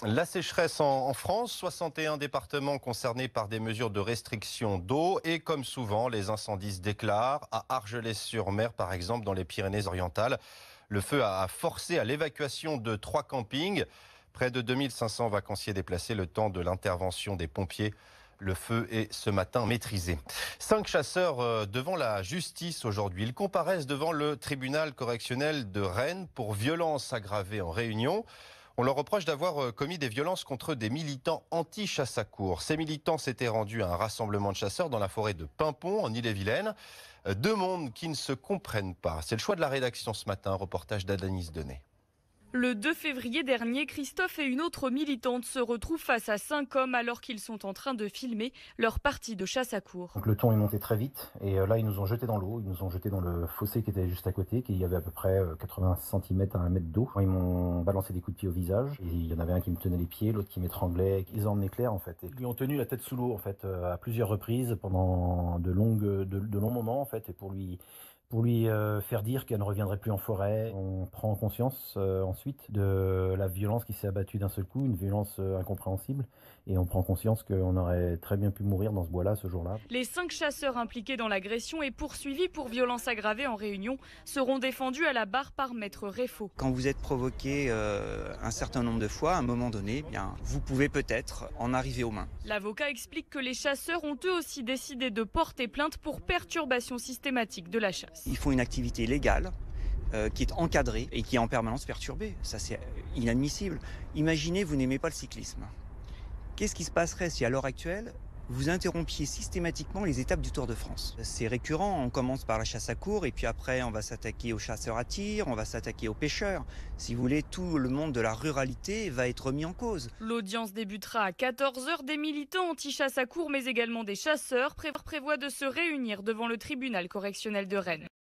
La sécheresse en France, 61 départements concernés par des mesures de restriction d'eau et comme souvent, les incendies se déclarent. À Argelès-sur-Mer, par exemple, dans les Pyrénées-Orientales, le feu a forcé à l'évacuation de 3 campings. Près de 2500 vacanciers déplacés le temps de l'intervention des pompiers. Le feu est ce matin maîtrisé. 5 chasseurs devant la justice aujourd'hui. Ils comparaissent devant le tribunal correctionnel de Rennes pour violences aggravées en Réunion. On leur reproche d'avoir commis des violences contre des militants anti-chasse à courre. Ces militants s'étaient rendus à un rassemblement de chasseurs dans la forêt de Paimpont, en Ille-et-Vilaine. Deux mondes qui ne se comprennent pas. C'est le choix de la rédaction ce matin, reportage d'Adanis Denet. Le 2 février dernier, Christophe et une autre militante se retrouvent face à 5 hommes alors qu'ils sont en train de filmer leur partie de chasse à courre. Donc le ton est monté très vite et là ils nous ont jetés dans l'eau, ils nous ont jetés dans le fossé qui était juste à côté, qui y avait à peu près 80 cm à 1 mètre d'eau. Ils m'ont balancé des coups de pied au visage et il y en avait un qui me tenait les pieds, l'autre qui m'étranglait. Ils ont emmené Claire en fait. Et ils lui ont tenu la tête sous l'eau en fait à plusieurs reprises pendant de longs moments en fait et pour lui faire dire qu'elle ne reviendrait plus en forêt. On prend conscience ensuite de la violence qui s'est abattue d'un seul coup, une violence incompréhensible. Et on prend conscience qu'on aurait très bien pu mourir dans ce bois-là ce jour-là. Les 5 chasseurs impliqués dans l'agression et poursuivis pour violences aggravées en Réunion seront défendus à la barre par Maître Réfaux. Quand vous êtes provoqué un certain nombre de fois, à un moment donné, bien, vous pouvez peut-être en arriver aux mains. L'avocat explique que les chasseurs ont eux aussi décidé de porter plainte pour perturbation systématique de la chasse. Ils font une activité légale qui est encadrée et qui est en permanence perturbée. Ça, c'est inadmissible. Imaginez, vous n'aimez pas le cyclisme. Qu'est-ce qui se passerait si, à l'heure actuelle, vous interrompiez systématiquement les étapes du Tour de France? C'est récurrent, on commence par la chasse à courre et puis après on va s'attaquer aux chasseurs à tir, on va s'attaquer aux pêcheurs. Si vous voulez, tout le monde de la ruralité va être mis en cause. L'audience débutera à 14h. Des militants anti-chasse à courre mais également des chasseurs prévoient de se réunir devant le tribunal correctionnel de Rennes.